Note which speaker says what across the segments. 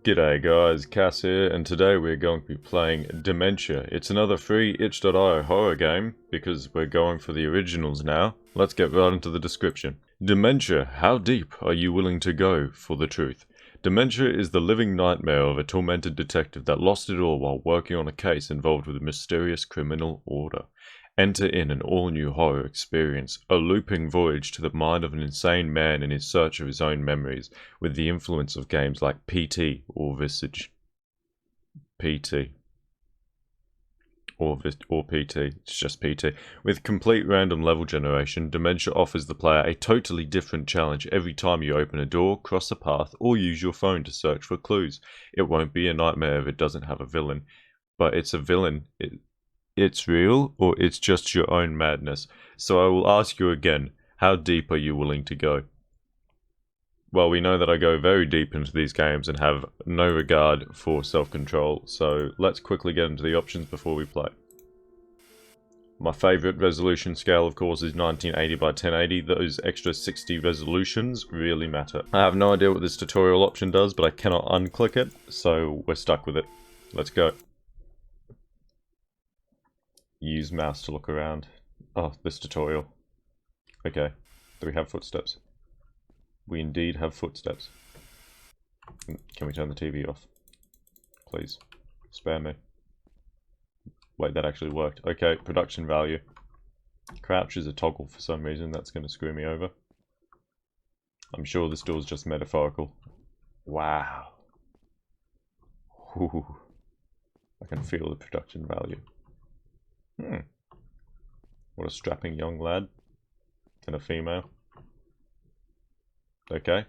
Speaker 1: G'day guys, Cass here, and today we're going to be playing Dementia. It's another free itch.io horror game, because we're going for the originals now. Let's get right into the description. Dementia, how deep are you willing to go for the truth? Dementia is the living nightmare of a tormented detective that lost it all while working on a case involved with a mysterious criminal order. Enter in an all-new horror experience, a looping voyage to the mind of an insane man in his search of his own memories, with the influence of games like PT or Visage. PT. Or PT, it's just PT. With complete random level generation, Dementia offers the player a totally different challenge every time you open a door, cross a path, or use your phone to search for clues. It won't be a nightmare if it doesn't have a villain, but it's a villain. It's real, or it's just your own madness. So I will ask you again, how deep are you willing to go? Well, we know that I go very deep into these games and have no regard for self-control, so let's quickly get into the options before we play. My favourite resolution scale, of course, is 1980 by 1080. Those extra 60 resolutions really matter. I have no idea what this tutorial option does, but I cannot unclick it, so we're stuck with it. Let's go. Use mouse to look around. Oh, this tutorial. Okay, do we have footsteps? We indeed have footsteps. Can we turn the TV off? Please. Spare me. Wait, that actually worked. Okay, production value. Crouch is a toggle for some reason. That's going to screw me over. I'm sure this door's just metaphorical. Wow. Ooh. I can feel the production value. What a strapping young lad. And a female. Okay.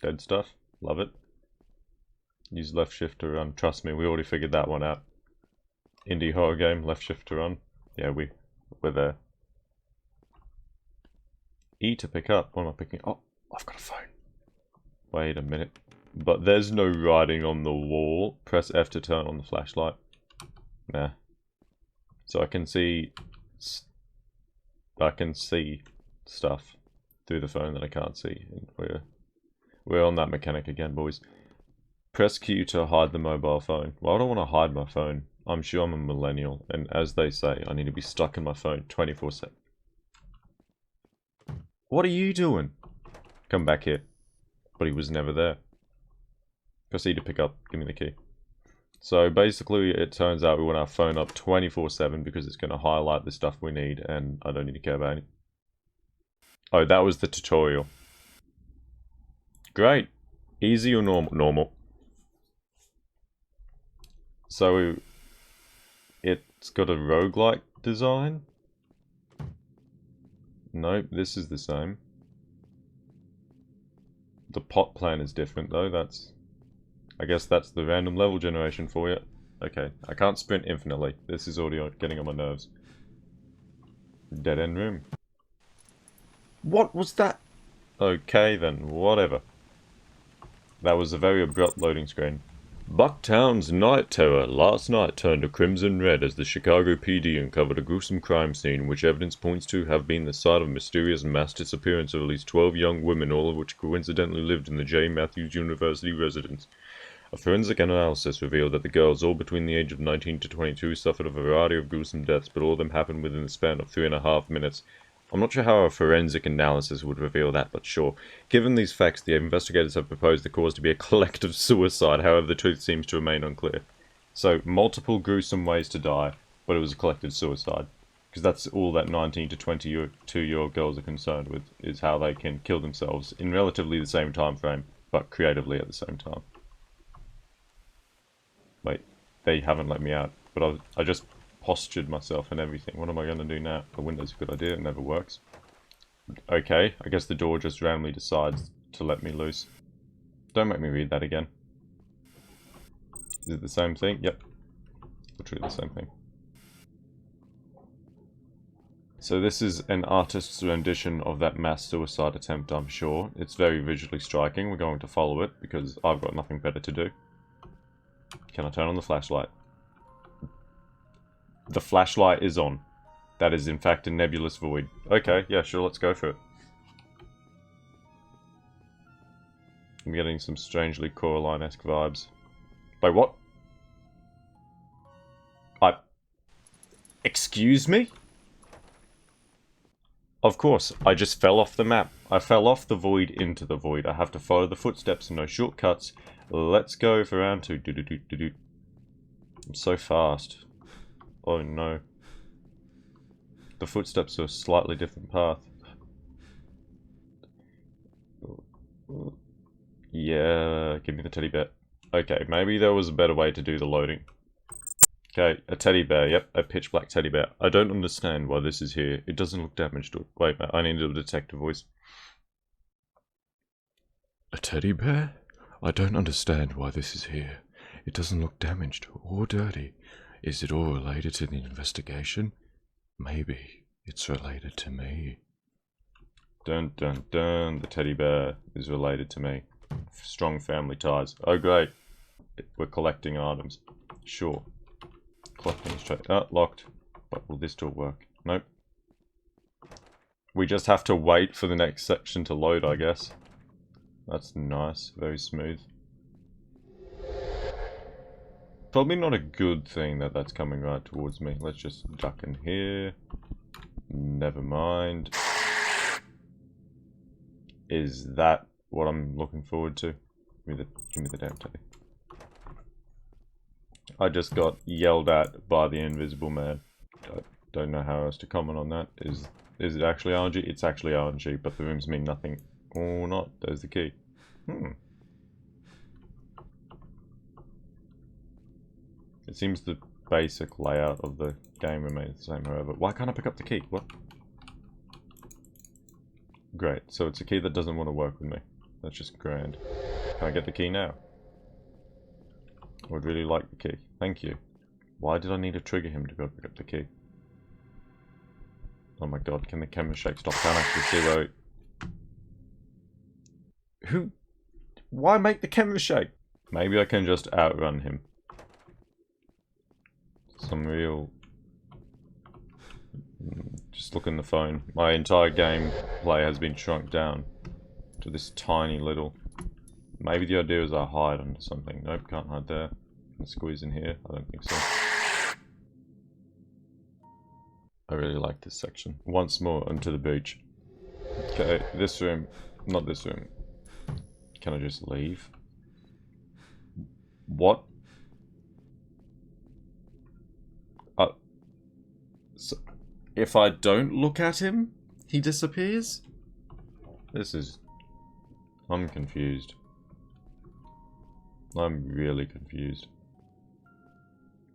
Speaker 1: Dead stuff. Love it. Use left shift to run. Trust me, we already figured that one out. Indie horror game, left shift to run. Yeah, we're there. E to pick up. What am I picking? Oh, I've got a phone. Wait a minute. But there's no writing on the wall. Press F to turn on the flashlight. Nah. So I can see stuff through the phone that I can't see. And we're on that mechanic again, boys. Press Q to hide the mobile phone. Why do I want to hide my phone? I'm sure I'm a millennial, and as they say, I need to be stuck in my phone 24/7. What are you doing? Come back here. But he was never there. Press E to pick up. Give me the key. So basically, it turns out we want our phone up 24/7 because it's going to highlight the stuff we need, and I don't need to care about it. Oh, that was the tutorial. Great. Easy or normal? Normal. So, it's got a roguelike design? Nope, this is the same. The pot plan is different though, I guess that's the random level generation for you. Okay, I can't sprint infinitely. This is already getting on my nerves. Dead end room. What was that? Okay then, whatever. That was a very abrupt loading screen. Bucktown's night terror last night turned a crimson red as the Chicago PD uncovered a gruesome crime scene which evidence points to have been the site of a mysterious mass disappearance of at least 12 young women, all of which coincidentally lived in the J. Matthews University residence. A forensic analysis revealed that the girls, all between the age of 19 to 22, suffered a variety of gruesome deaths, but all of them happened within the span of 3.5 minutes. I'm not sure how a forensic analysis would reveal that, but sure. Given these facts, the investigators have proposed the cause to be a collective suicide, however the truth seems to remain unclear. So, multiple gruesome ways to die, but it was a collective suicide. Because that's all that 19 to 22-year-old girls are concerned with, is how they can kill themselves in relatively the same time frame, but creatively at the same time. Wait, they haven't let me out, but I just postured myself and everything. What am I going to do now? The window's a good idea, it never works. Okay, I guess the door just randomly decides to let me loose. Don't make me read that again. Is it the same thing? Yep. Literally the same thing. So this is an artist's rendition of that mass suicide attempt, I'm sure. It's very visually striking. We're going to follow it because I've got nothing better to do. Can I turn on the flashlight? The flashlight is on. That is in fact a nebulous void. Okay, yeah, sure, let's go for it. I'm getting some strangely Coraline-esque vibes. Wait, what? Excuse me? Of course, I just fell off the map. I fell off the void into the void. I have to follow the footsteps and no shortcuts. Let's go for round 2. I'm so fast. Oh no. The footsteps are a slightly different path. Yeah, give me the teddy bear. Okay, maybe there was a better way to do the loading. Okay, a teddy bear. Yep, a pitch black teddy bear. I don't understand why this is here. It doesn't look damaged. Wait, I need to detect a voice. A teddy bear? I don't understand why this is here. It doesn't look damaged or dirty. Is it all related to the investigation? Maybe it's related to me. Dun dun dun, the teddy bear is related to me. Strong family ties. Oh great. We're collecting items. Sure. Collecting straight. Oh, locked. But will this door work? Nope. We just have to wait for the next section to load, I guess. That's nice. Very smooth. Probably not a good thing that that's coming right towards me. Let's just duck in here. Never mind. Is that what I'm looking forward to? Give me the damn teddy. I just got yelled at by the invisible man. I don't know how else to comment on that. Is it actually RNG? It's actually RNG, but the rooms mean nothing. Or not. There's the key. It seems the basic layout of the game remains the same, however. Why can't I pick up the key? What? Great. So it's a key that doesn't want to work with me. That's just grand. Can I get the key now? I would really like the key. Thank you. Why did I need to trigger him to go pick up the key? Oh my god, can the camera shake stop? I can't actually see where Who? Why make the camera shake? Maybe I can just outrun him. Some real... Just look in the phone. My entire gameplay has been shrunk down to this tiny little... Maybe the idea is I hide under something. Nope, can't hide there. Can squeeze in here? I don't think so. I really like this section. Once more, onto the beach. Okay, this room. Not this room. Can I just leave? What? So, if I don't look at him, he disappears? This is... I'm confused. I'm really confused.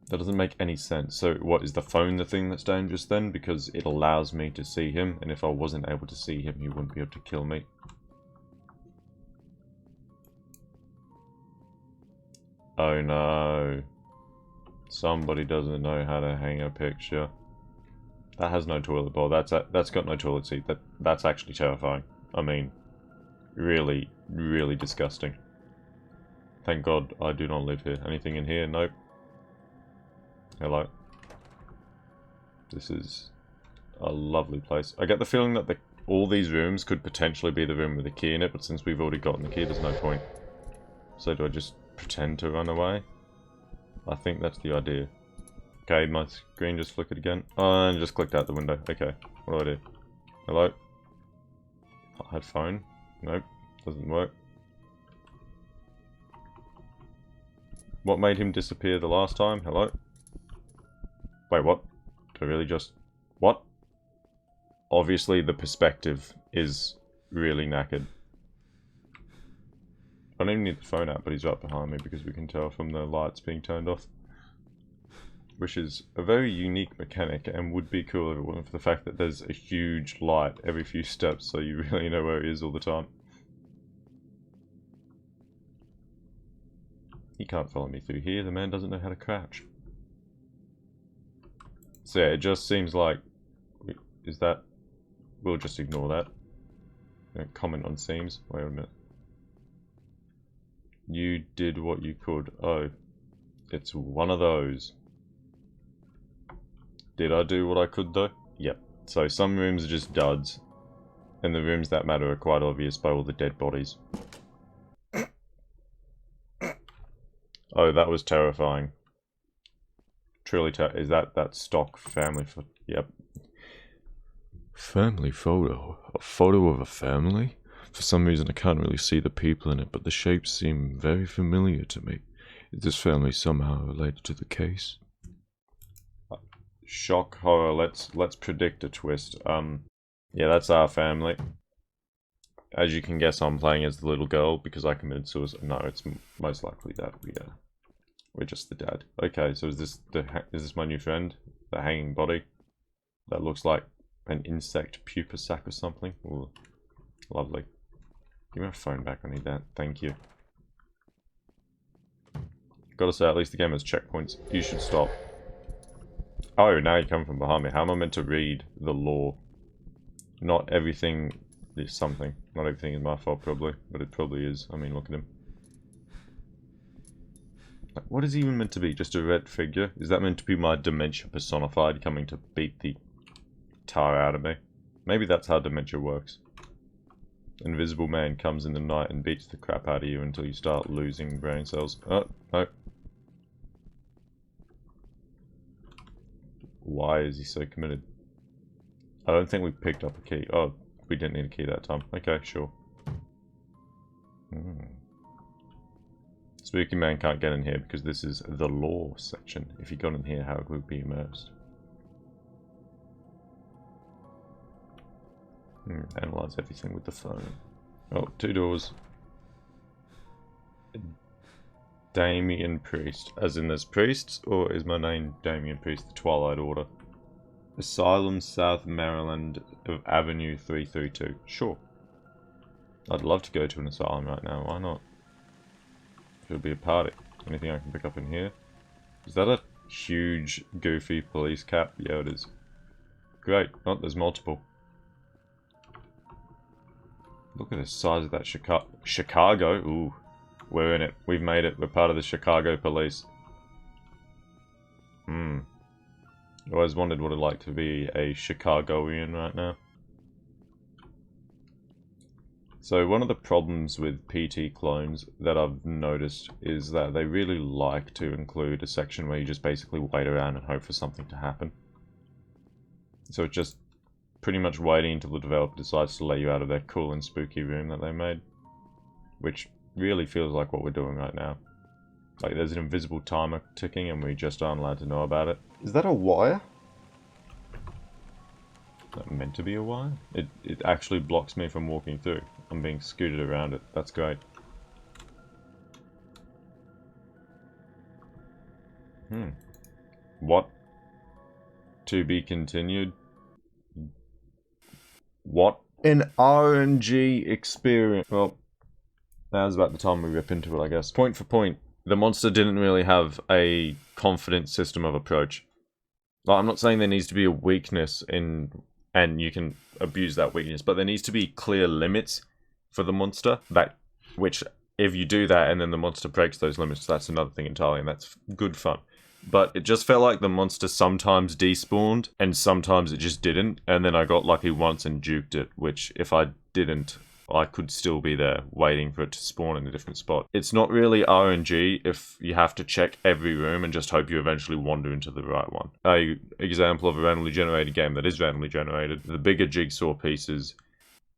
Speaker 1: That doesn't make any sense. So what, is the phone the thing that's dangerous then? Because it allows me to see him, and if I wasn't able to see him, he wouldn't be able to kill me. Oh no. Somebody doesn't know how to hang a picture. That has no toilet bowl. That's got no toilet seat. That's actually terrifying. I mean, really, really disgusting. Thank God I do not live here. Anything in here? Nope. Hello. This is a lovely place. I get the feeling that all these rooms could potentially be the room with the key in it, but since we've already gotten the key, there's no point. So do I just pretend to run away? I think that's the idea. Okay, my screen just flickered again. Oh, and just clicked out the window. Okay, what do I do? Hello? Hide phone? Nope, doesn't work. What made him disappear the last time? Hello? Wait, what? Did I really just... What? Obviously the perspective is really knackered. I don't even need the phone out, but he's right behind me because we can tell from the lights being turned off. Which is a very unique mechanic and would be cool if it wasn't for the fact that there's a huge light every few steps, so you really know where he is all the time. He can't follow me through here, the man doesn't know how to crouch. So yeah, it just seems like... Is that... We'll just ignore that. Don't comment on seams. Wait a minute. You did what you could. Oh. It's one of those. Did I do what I could though? Yep. So some rooms are just duds. And the rooms that matter are quite obvious by all the dead bodies. Oh, that was terrifying. Truly is that stock family yep. Family photo? A photo of a family? For some reason I can't really see the people in it, but the shapes seem very familiar to me. Is this family somehow related to the case? Shock horror, let's predict a twist. Yeah, that's our family. As you can guess, I'm playing as the little girl because I committed suicide. No, it's most likely that we're just the dad. Okay, so is this my new friend? The hanging body? That looks like an insect pupa sac or something. Ooh, lovely. Give me my phone back, I need that. Thank you. Gotta say, at least the game has checkpoints. You should stop. Oh, now you come from behind me. How am I meant to read the law? Not everything is something. Not everything is my fault, probably. But it probably is. I mean, look at him. What is he even meant to be? Just a red figure? Is that meant to be my dementia personified, coming to beat the tar out of me? Maybe that's how dementia works. Invisible man comes in the night and beats the crap out of you until you start losing brain cells. Oh, no. Why is he so committed? I don't think we picked up a key. Oh, we didn't need a key that time. Okay, sure. Spooky man can't get in here because this is the law section. If he got in here, how it would be immersed. Analyze everything with the phone. Oh, 2 doors. Damien Priest. As in there's priests, or is my name Damien Priest, the Twilight Order? Asylum, South Maryland of Avenue 332. Sure. I'd love to go to an asylum right now, why not? It would be a party. Anything I can pick up in here? Is that a huge, goofy police cap? Yeah, it is. Great. Oh, there's multiple. Look at the size of that Chicago. Ooh. We're in it. We've made it. We're part of the Chicago police. I always wondered what it'd like to be a Chicagoan right now. So one of the problems with PT clones that I've noticed is that they really like to include a section where you just basically wait around and hope for something to happen. So it's just pretty much waiting until the developer decides to let you out of their cool and spooky room that they made. Which really feels like what we're doing right now. Like there's an invisible timer ticking and we just aren't allowed to know about it. Is that a wire? Is that meant to be a wire? It actually blocks me from walking through. I'm being scooted around it. That's great. What? To be continued? What? An RNG experience. Well, now's about the time we rip into it, I guess. Point for point, the monster didn't really have a confident system of approach. Like, I'm not saying there needs to be a weakness and you can abuse that weakness, but there needs to be clear limits for the monster, which if you do that and then the monster breaks those limits, that's another thing entirely, and that's good fun. But it just felt like the monster sometimes despawned, and sometimes it just didn't, and then I got lucky once and juked it, which if I didn't, I could still be there, waiting for it to spawn in a different spot. It's not really RNG if you have to check every room and just hope you eventually wander into the right one. An example of a randomly generated game that is randomly generated, the bigger jigsaw pieces,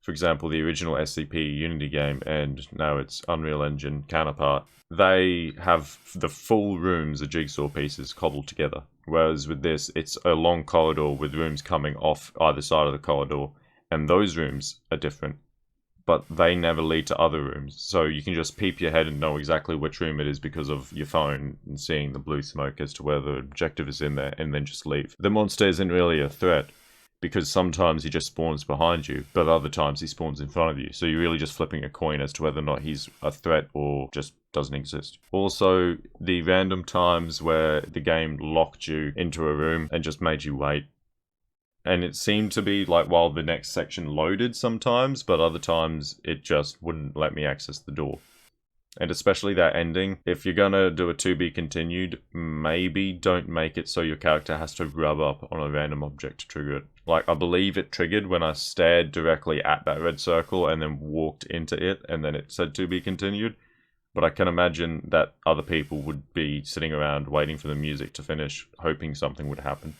Speaker 1: for example, the original SCP Unity game and now its Unreal Engine counterpart, they have the full rooms of jigsaw pieces cobbled together. Whereas with this, it's a long corridor with rooms coming off either side of the corridor, and those rooms are different, but they never lead to other rooms. So you can just peep your head and know exactly which room it is because of your phone and seeing the blue smoke as to where the objective is in there, and then just leave. The monster isn't really a threat, because sometimes he just spawns behind you, but other times he spawns in front of you. So you're really just flipping a coin as to whether or not he's a threat or just doesn't exist. Also, the random times where the game locked you into a room and just made you wait. And it seemed to be like while the next section loaded sometimes, but other times it just wouldn't let me access the door. And especially that ending, if you're gonna do a to be continued, maybe don't make it so your character has to rub up on a random object to trigger it. Like, I believe it triggered when I stared directly at that red circle and then walked into it, and then it said to be continued. But I can imagine that other people would be sitting around waiting for the music to finish, hoping something would happen.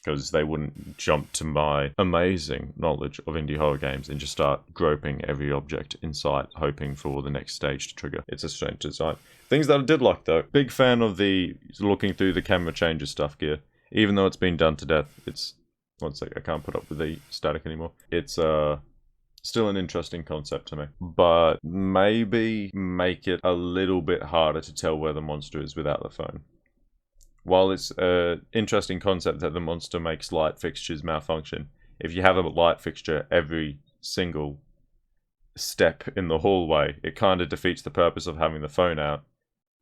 Speaker 1: Because they wouldn't jump to my amazing knowledge of indie horror games and just start groping every object in sight, hoping for the next stage to trigger. It's a strange design. Things that I did like though. Big fan of the looking through the camera changes stuff gear. Even though it's been done to death, it's... One sec, I can't put up with the static anymore. It's still an interesting concept to me. But maybe make it a little bit harder to tell where the monster is without the phone. While it's an interesting concept that the monster makes light fixtures malfunction, if you have a light fixture every single step in the hallway, it kind of defeats the purpose of having the phone out.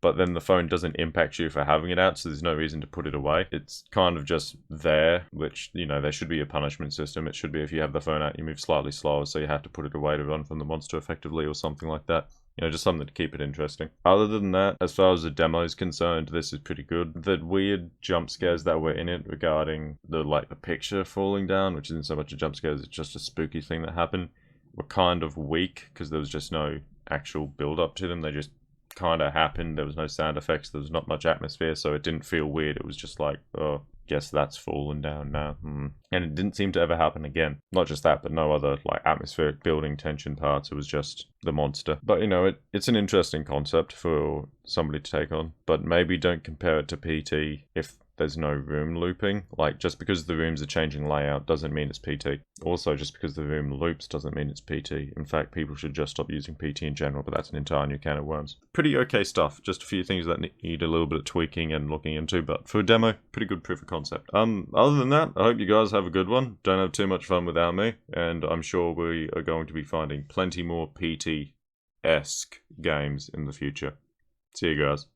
Speaker 1: But then the phone doesn't impact you for having it out, so there's no reason to put it away. It's kind of just there, which, you know, there should be a punishment system. It should be if you have the phone out, you move slightly slower, so you have to put it away to run from the monster effectively or something like that. You know, just something to keep it interesting. Other than that, as far as the demo is concerned, this is pretty good. The weird jump scares that were in it regarding the picture falling down, which isn't so much a jump scare, it's just a spooky thing that happened, were kind of weak because there was just no actual build up to them. They just kind of happened. There was no sound effects, there was not much atmosphere, so it didn't feel weird. It was just like, oh, guess that's fallen down now. And it didn't seem to ever happen again. Not just that, but no other atmospheric building tension parts. It was just the monster. But you know, it's an interesting concept for somebody to take on, but maybe don't compare it to PT if there's no room looping. Just because the rooms are changing layout doesn't mean it's PT. Also, just because the room loops doesn't mean it's PT. In fact, people should just stop using PT in general, but that's an entire new can of worms. Pretty okay stuff. Just a few things that need a little bit of tweaking and looking into, but for a demo, pretty good proof of concept. Other than that, I hope you guys have a good one. Don't have too much fun without me, and I'm sure we are going to be finding plenty more PT-esque games in the future. See you guys.